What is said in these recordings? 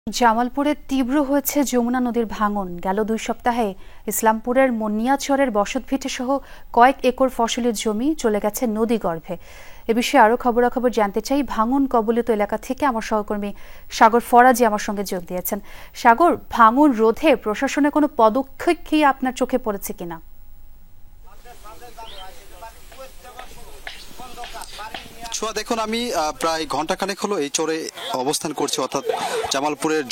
জামালপুরে তীব্র হয়েছে যমুনা নদীর ভাঙন। গেল 2 সপ্তাহে ইসলামপুরের মনিয়াচরের বসতভিটে সহ কয়েক একর ফসলের জমি চলে গেছে নদীগর্ভে। এ বিষয়ে আরো খবরাখবর জানতে চাই ভাঙন কবলিত এলাকা থেকে আমার সহকর্মী সাগর ফরাজি আমার সঙ্গে যোগ দিয়েছেন। সাগর, ভাঙন রোধে প্রশাসনের কোনো পদক্ষেপ কি আপনার চোখে পড়েছে কিনা? দেখুন, আমি প্রায় ঘন্টাখানেক হলো এই চরে অবস্থান করছি, অর্থাৎ জামালপুরের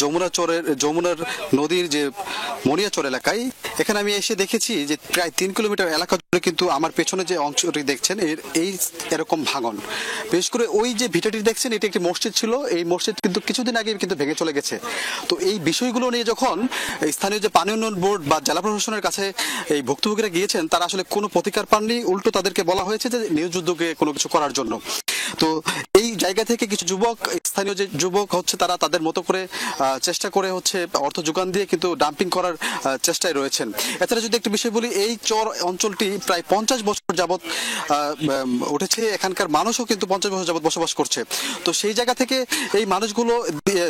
যমুনার নদীর যে মনিয়াচর এলাকায়। এখানে আমি এসে দেখেছি যে প্রায় 3 কিলোমিটার এলাকা জুড়ে কিন্তু আমার পেছনে যে অংশটি দেখছেন এরকম ভাঙন। বিশেষ করে ওই যে ভিটাটি দেখছেন, এটি একটি মসজিদ ছিল। এই মসজিদ কিন্তু কিছুদিন আগে কিন্তু ভেঙে চলে গেছে। তো এই বিষয়গুলো নিয়ে যখন স্থানীয় যে পানি উন্নয়ন বোর্ড বা জেলা প্রশাসনের কাছে এই ভুক্তভোগীরা গিয়েছেন, তারা আসলে কোনো প্রতিকার পাননি। উল্টো তাদেরকে বলা হয়েছে যে নিজ উদ্যোগে কোনো কিছু করার জন্য। তো এই জায়গা থেকে কিছু স্থানীয় যে যুবক হচ্ছে, তারা তাদের মতো করে চেষ্টা করে হচ্ছে অর্থ যোগান দিয়ে কিন্তু ডাম্পিং করার চেষ্টায় রয়েছেন। এছাড়া যদি একটু বিষয় বলি, এই চর অঞ্চলটি প্রায় 50 বছর যাবৎ উঠেছে। এখানকার মানুষও কিন্তু 50 বছর যাবৎ বসবাস করছে। তো সেই জায়গা থেকে এই মানুষগুলো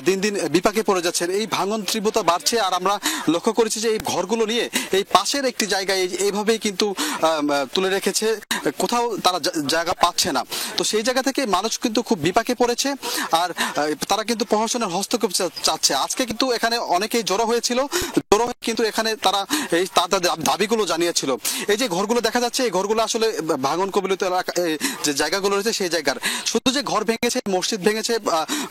দিন দিন বিপাকে পড়ে যাচ্ছেন। এই ভাঙন তীব্রতা বাড়ছে, আর আমরা লক্ষ্য করেছি যে এই ঘরগুলো নিয়ে এই পাশের একটি জায়গায় এইভাবেই কিন্তু তুলে রেখেছে, কোথাও তারা জায়গা পাচ্ছে না। তো সেই জায়গা থেকে মানুষ কিন্তু খুব বিপাকে পড়েছে, আর তারা কিন্তু প্রশাসনের হস্তক্ষেপ চাচ্ছে। আজকে কিন্তু এখানে অনেকেই জড়ো হয়ে কিন্তু এখানে তারা এই তাদের দাবিগুলো জানিয়েছিল। এই যে ঘরগুলো দেখা যাচ্ছে, এই ঘরগুলো আসলে ভাঙন কবলিত এলাকা, যে জায়গাগুলো রয়েছে সেই জায়গার। শুধু যে ঘর ভেঙেছে, মসজিদ ভেঙেছে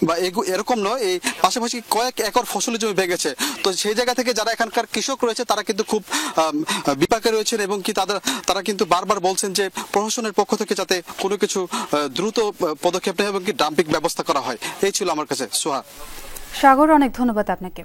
বা এরকম নয়, এই পাশাপাশি কয়েক একর ফসলের জমি ভেঙেছে। তো সেই জায়গা থেকে যারা এখানকার কৃষক রয়েছে, তারা কিন্তু খুব বিপাকে রয়েছেন, এবং কি তারা কিন্তু বারবার বলছেন যে প্রশাসনের পক্ষ থেকে যাতে কোনো কিছু দ্রুত পদক্ষেপ নেয় এবং কি ডাম্পিং ব্যবস্থা করা হয়। এই ছিল আমার কাছে। সোহা। সাগর, অনেক ধন্যবাদ আপনাকে।